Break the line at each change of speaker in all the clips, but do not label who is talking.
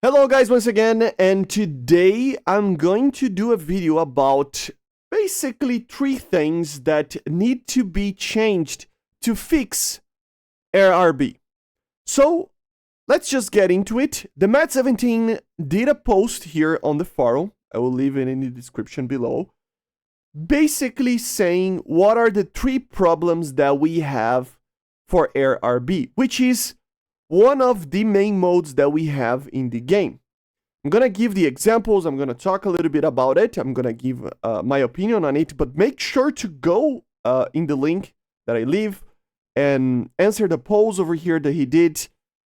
Hello guys once again, and today I'm going to do a video about basically three things that need to be changed to fix RRB. So let's just get into it. The Mat17 did a post here on the forum, I will leave it in the description below, basically saying what are the three problems that we have for RRB, which is one of the main modes that we have in the game. I'm gonna give the examples, I'm gonna talk a little bit about it, I'm gonna give my opinion on it, but make sure to go in the link that I leave and answer the polls over here that he did,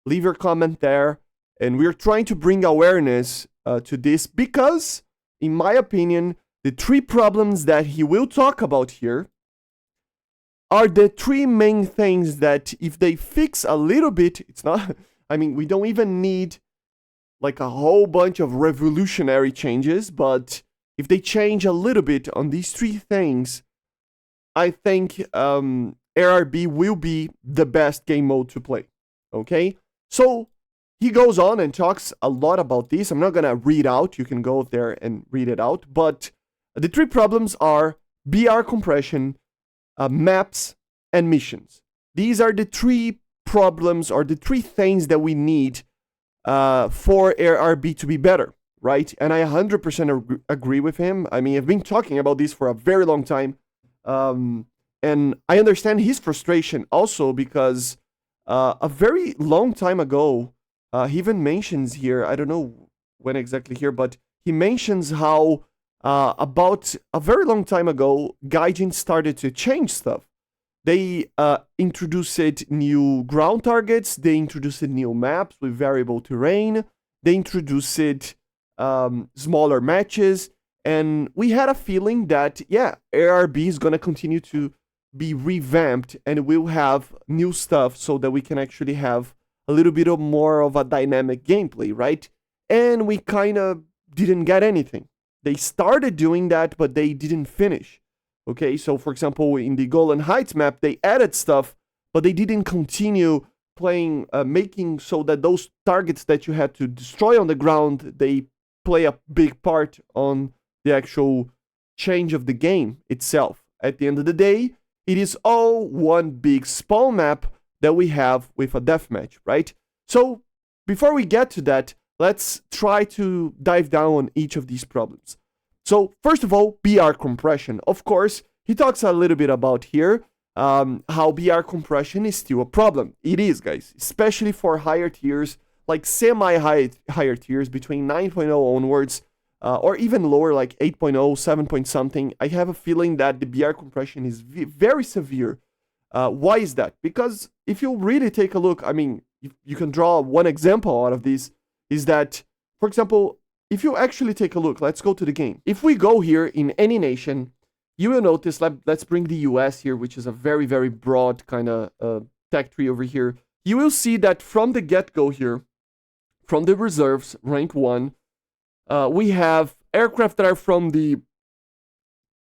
leave your comment there, and we're trying to bring awareness to this because, in my opinion, the three problems that he will talk about here are the three main things that if they fix a little bit, it's not, I mean, we don't even need like a whole bunch of revolutionary changes, but if they change a little bit on these three things, I think RRB will be the best game mode to play, okay? So he goes on and talks a lot about this. I'm not gonna read out, you can go there and read it out, but the three problems are BR compression, maps, and missions. These are the three problems or the three things that we need for RRB to be better, right? And I 100% agree with him. I mean, I've been talking about this for a very long time. And I understand his frustration also because a very long time ago, he even mentions here, I don't know when exactly here, but he mentions how about a very long time ago, Gaijin started to change stuff. They introduced new ground targets, they introduced new maps with variable terrain, they introduced smaller matches, and we had a feeling that, yeah, RRB is going to continue to be revamped and we'll have new stuff so that we can actually have a little bit more of a dynamic gameplay, right? And we kind of didn't get anything. They started doing that, but they didn't finish. Okay, so for example, in the Golan Heights map, they added stuff, but they didn't continue playing, making so that those targets that you had to destroy on the ground, they play a big part on the actual change of the game itself. At the end of the day, it is all one big spawn map that we have with a deathmatch, right? So before we get to that, let's try to dive down on each of these problems. So first of all, BR compression. Of course, he talks a little bit about here how BR compression is still a problem. It is, guys, especially for higher tiers, like semi-higher tiers between 9.0 onwards, or even lower, like 8.0, 7 point something. I have a feeling that the BR compression is very severe. Why is that? Because if you really take a look, I mean, you can draw one example out of this, is that, for example, if you actually take a look, let's go to the game. If we go here in any nation, you will notice, let's bring the US here, which is a very, very broad kind of tech tree over here. You will see that from the get-go here, from the reserves, rank 1, we have aircraft that are from the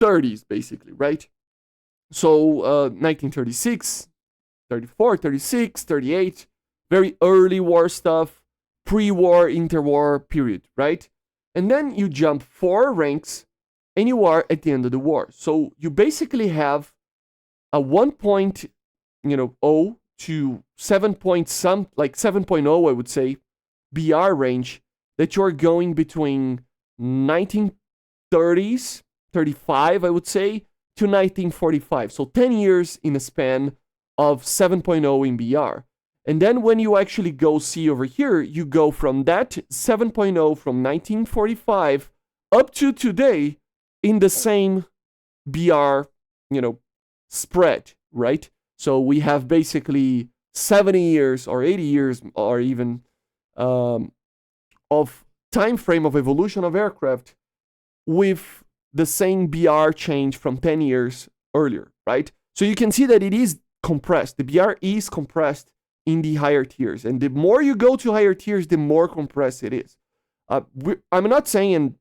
30s, basically, right? So 1936, 34, 36, 38, very early war stuff, pre-war, interwar period, right? And then you jump 4 ranks and you are at the end of the war. So you basically have a 1.0 to 7 point some, like 7.0, I would say, BR range that you're going between 1930s, 35, I would say, to 1945. So 10 years in a span of 7.0 in BR. And then when you actually go see over here, you go from that 7.0 from 1945 up to today in the same BR, spread, right? So we have basically 70 years or 80 years or even of time frame of evolution of aircraft with the same BR change from 10 years earlier, right? So you can see that it is compressed. The BR is compressed in the higher tiers. And the more you go to higher tiers, the more compressed it is. I'm not saying,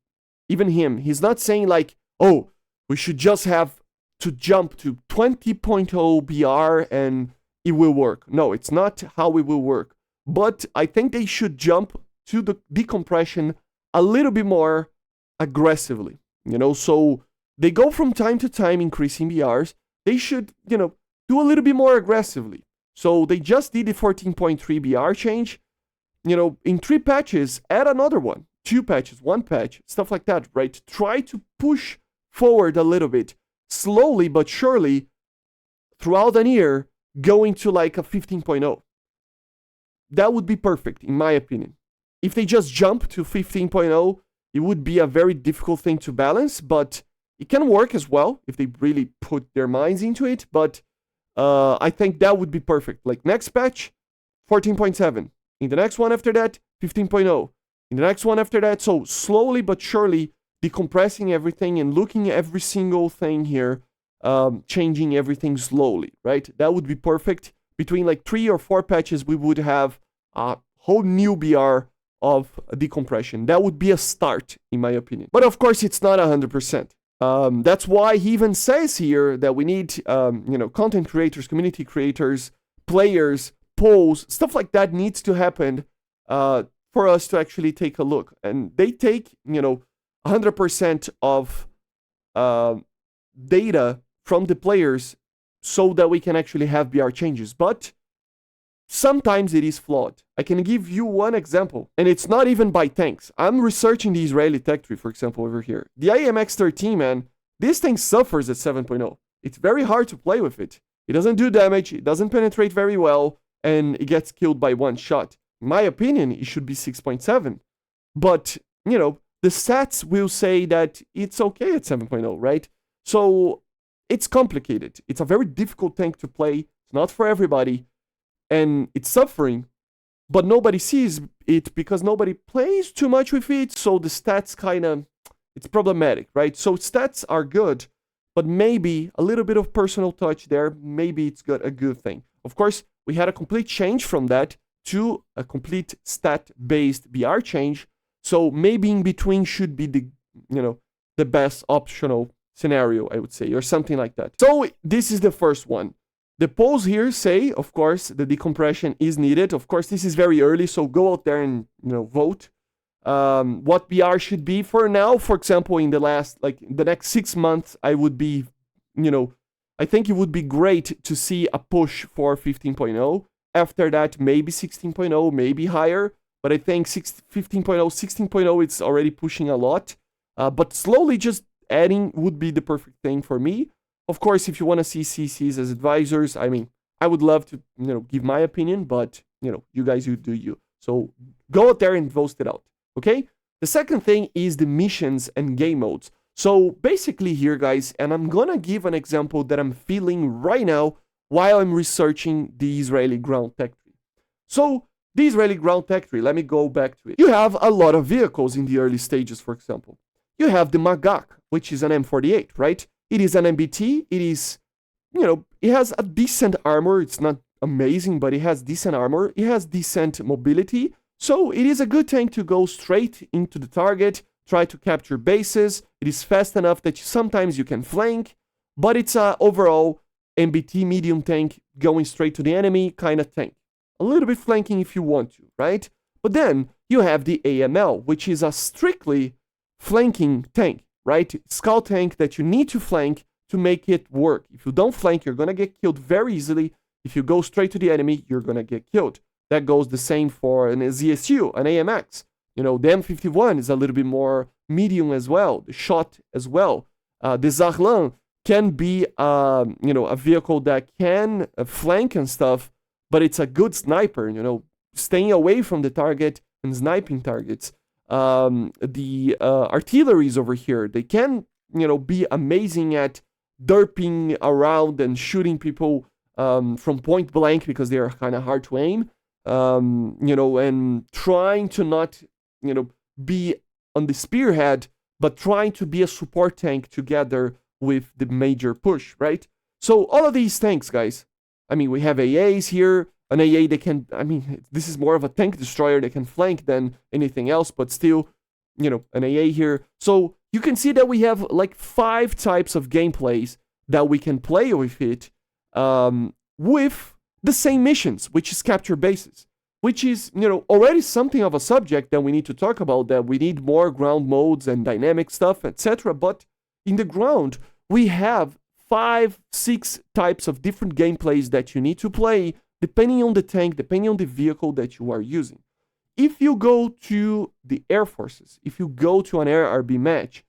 even him, he's not saying like, oh, we should just have to jump to 20.0 BR and it will work. No, it's not how it will work. But I think they should jump to the decompression a little bit more aggressively, so they go from time to time increasing BRs. They should, do a little bit more aggressively. So they just did the 14.3 BR change. In 3 patches, add another one, 2 patches, 1 patch, stuff like that, right? Try to push forward a little bit, slowly but surely, throughout an year, going to like a 15.0. That would be perfect, in my opinion. If they just jump to 15.0, it would be a very difficult thing to balance, but it can work as well if they really put their minds into it. But I think that would be perfect. Like next patch, 14.7. In the next one after that, 15.0. In the next one after that, so slowly but surely decompressing everything and looking at every single thing here, changing everything slowly, right? That would be perfect. Between like 3 or 4 patches, we would have a whole new BR of decompression. That would be a start, in my opinion. But of course, it's not 100%. That's why he even says here that we need, content creators, community creators, players, polls, stuff like that needs to happen for us to actually take a look. And they take, 100% of data from the players so that we can actually have BR changes. But sometimes it is flawed. I can give you one example, and it's not even by tanks. I'm researching the Israeli tech tree, for example, over here. The AMX-13, man, this thing suffers at 7.0. It's very hard to play with it. It doesn't do damage, it doesn't penetrate very well, and it gets killed by one shot. In my opinion, it should be 6.7. But, the stats will say that it's okay at 7.0, right? So it's complicated. It's a very difficult tank to play. It's not for everybody. And it's suffering, but nobody sees it because nobody plays too much with it. So the stats it's problematic, right? So stats are good, but maybe a little bit of personal touch there, maybe it's a good thing. Of course, we had a complete change from that to a complete stat-based BR change. So maybe in between should be the best optional scenario, I would say, or something like that. So this is the first one. The polls here say, of course, the decompression is needed. Of course, this is very early, so go out there and, vote. What BR should be for now, for example, in the next 6 months, I would be, I think it would be great to see a push for 15.0. After that, maybe 16.0, maybe higher. But I think 15.0, 16.0, it's already pushing a lot. But slowly just adding would be the perfect thing for me. Of course, if you want to see CCs as advisors, I mean, I would love to, give my opinion, but, you guys, you do you. So go out there and vote it out, okay? The second thing is the missions and game modes. So basically here, guys, and I'm going to give an example that I'm feeling right now while I'm researching the Israeli ground tech tree. So the Israeli ground tech tree, let me go back to it. You have a lot of vehicles in the early stages, for example. You have the Magak, which is an M48, right? It is an MBT. It is, it has a decent armor. It's not amazing, but it has decent armor. It has decent mobility. So it is a good tank to go straight into the target, try to capture bases. It is fast enough that sometimes you can flank, but it's a overall MBT medium tank going straight to the enemy kind of tank. A little bit flanking if you want to, right? But then you have the AML, which is a strictly flanking tank, right? Scout tank that you need to flank to make it work. If you don't flank, you're going to get killed very easily. If you go straight to the enemy, you're going to get killed. That goes the same for an ZSU, an AMX. The M51 is a little bit more medium as well, the shot as well. The Zahlan can be, a vehicle that can flank and stuff, but it's a good sniper, staying away from the target and sniping targets. The artilleries over here, they can, be amazing at derping around and shooting people from point blank because they are kind of hard to aim, and trying to not, be on the spearhead, but trying to be a support tank together with the major push, right? So all of these tanks, guys, I mean, we have AAs here, an AA that can, I mean, this is more of a tank destroyer that can flank than anything else, but still, an AA here. So you can see that we have like 5 types of gameplays that we can play with it, with the same missions, which is capture bases. which is, already something of a subject that we need to talk about, that we need more ground modes and dynamic stuff, etc. But in the ground, we have 5, 6 types of different gameplays that you need to play depending on the tank, depending on the vehicle that you are using. If you go to the Air Forces, if you go to an Air RB match,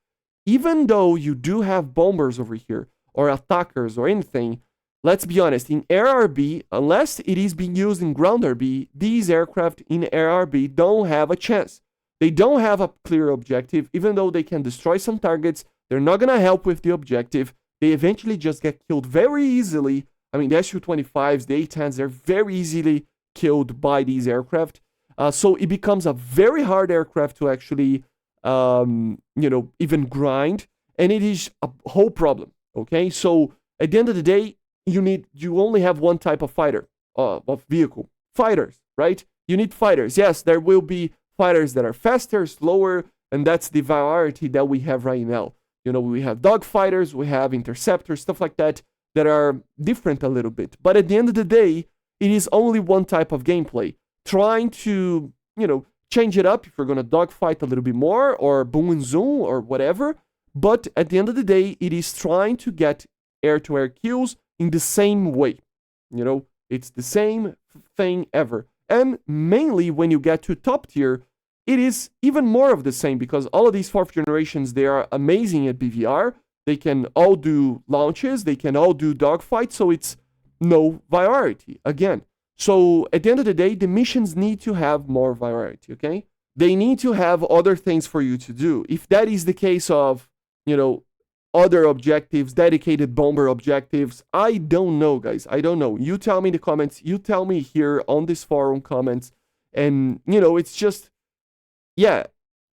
even though you do have bombers over here, or attackers, or anything, let's be honest, in Air RB, unless it is being used in ground RB, these aircraft in Air RB don't have a chance. They don't have a clear objective, even though they can destroy some targets. They're not going to help with the objective. They eventually just get killed very easily. I mean, the Su-25s, the A-10s, they're very easily killed by these aircraft. So it becomes a very hard aircraft to actually, even grind. And it is a whole problem, okay? So at the end of the day, you only have one type of fighter, of vehicle. Fighters, right? You need fighters. Yes, there will be fighters that are faster, slower, and that's the variety that we have right now. We have dogfighters, we have interceptors, stuff like that are different a little bit. But at the end of the day, it is only one type of gameplay. Trying to, change it up if you're going to dogfight a little bit more, or boom and zoom, or whatever. But at the end of the day, it is trying to get air-to-air kills in the same way. It's the same thing ever. And mainly when you get to top tier, it is even more of the same, because all of these 4th generations, they are amazing at BVR. They can all do launches, they can all do dogfights, so it's no variety again. So at the end of the day, the missions need to have more variety, okay? They need to have other things for you to do. If that is the case of, other objectives, dedicated bomber objectives, I don't know, guys. I don't know. You tell me in the comments. You tell me here on this forum comments. And, it's just, yeah,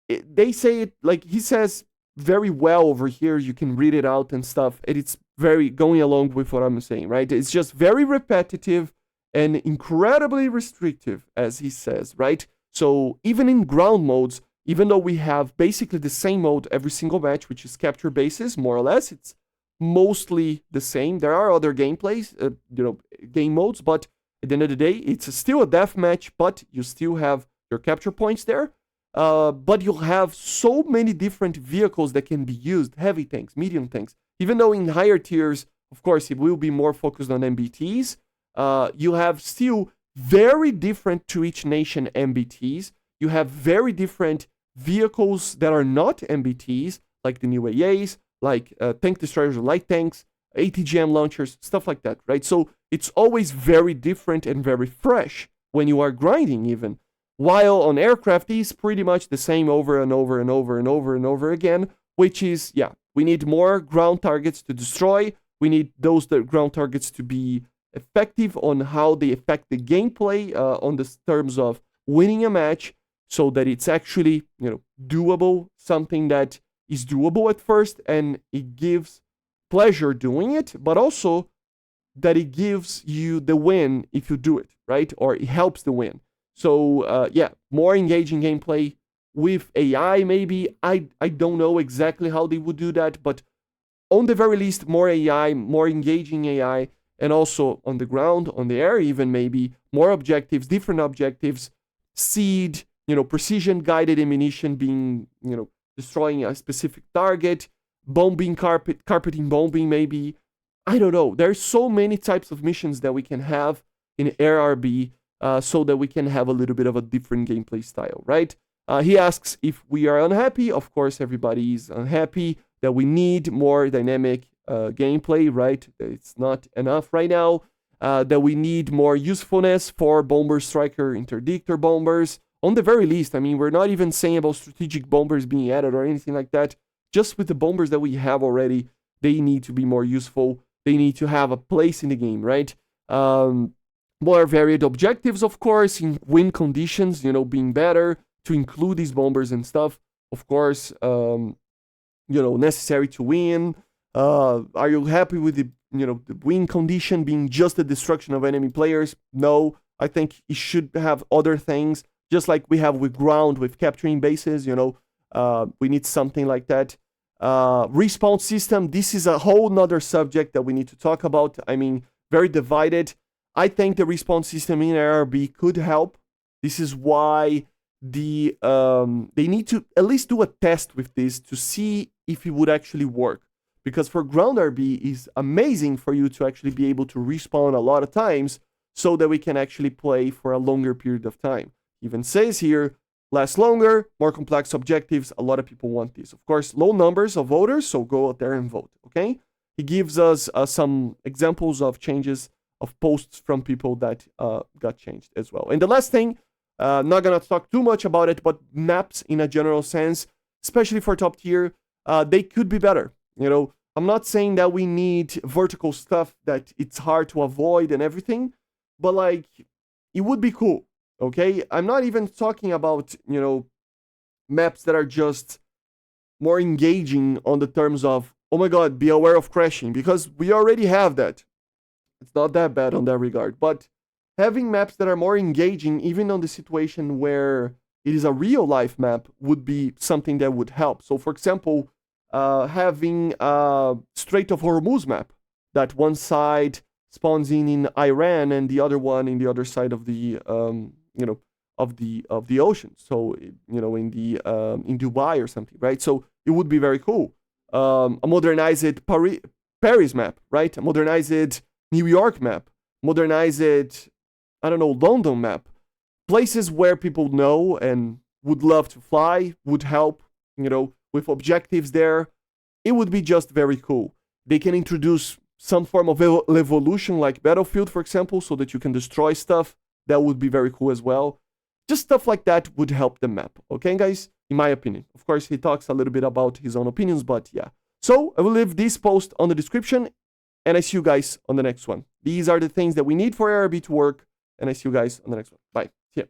they say it, like he says very well over here. You can read it out and stuff. And it's very going along with what I'm saying, right? It's just very repetitive and incredibly restrictive, as he says, right? So even in ground modes, even though we have basically the same mode every single match, which is capture bases, more or less, it's mostly the same. There are other gameplays, game modes, but at the end of the day, it's still a death match, but you still have your capture points there. But you'll have so many different vehicles that can be used, heavy tanks, medium tanks. Even though in higher tiers, of course, it will be more focused on MBTs, you have still very different to each nation MBTs. You have very different vehicles that are not MBTs, like the new AAs, like tank destroyers or light tanks, ATGM launchers, stuff like that, right? So it's always very different and very fresh when you are grinding even. While on aircraft, it's pretty much the same over and over and over and over and over again, which is, yeah, we need more ground targets to destroy. We need those ground targets to be effective on how they affect the gameplay on the terms of winning a match, so that it's actually, doable, something that is doable at first, and it gives pleasure doing it, but also that it gives you the win if you do it, right? Or it helps the win. So, yeah, more engaging gameplay with AI, maybe. I don't know exactly how they would do that, but on the very least, more AI, more engaging AI, and also on the ground, on the air, even maybe more objectives, different objectives, seed, precision guided ammunition being, destroying a specific target, bombing, carpeting bombing, maybe. I don't know. There's so many types of missions that we can have in Air RB, so that we can have a little bit of a different gameplay style, right? He asks if we are unhappy. Of course, everybody is unhappy that we need more dynamic gameplay, right? It's not enough right now. That we need more usefulness for bomber, striker, interdictor bombers. On the very least, I mean, we're not even saying about strategic bombers being added or anything like that. Just with the bombers that we have already, they need to be more useful. They need to have a place in the game, right? More varied objectives, of course, in win conditions, being better to include these bombers and stuff. Of course, necessary to win. Are you happy with the win condition being just the destruction of enemy players? No, I think it should have other things, just like we have with ground, with capturing bases, we need something like that. Respawn system, this is a whole nother subject that we need to talk about. I mean, very divided. I think the respawn system in ARB could help. This is why they need to at least do a test with this to see if it would actually work. Because for ground RB is amazing for you to actually be able to respawn a lot of times so that we can actually play for a longer period of time. Even says here, last longer, more complex objectives. A lot of people want this. Of course, low numbers of voters, so go out there and vote, okay? He gives us some examples of changes of posts from people that got changed as well. And the last thing, not gonna talk too much about it, but maps in a general sense, especially for top tier, they could be better. You know, I'm not saying that we need vertical stuff that it's hard to avoid and everything, but like, it would be cool, okay? I'm not even talking about, you know, maps that are just more engaging on the terms of, oh my god, be aware of crashing, because we already have that. It's not that bad on that regard, but having maps that are more engaging, even on the situation where it is a real life map, would be something that would help. So, for example, having a Strait of Hormuz map that one side spawns in Iran and the other one in the other side of the you know, of the ocean. So, you know, in Dubai or something, right? So it would be very cool. A modernized Paris map, right? A modernized New York map, modernized, I don't know, London map. Places where people know and would love to fly, would help, you know, with objectives there. It would be just very cool. They can introduce some form of evolution like Battlefield, for example, so that you can destroy stuff. That would be very cool as well. Just stuff like that would help the map. Okay, guys? In my opinion. Of course, he talks a little bit about his own opinions, but yeah. So, I will leave this post on the description, and I see you guys on the next one. These are the things that we need for ARB to work, and I see you guys on the next one. Bye. See ya.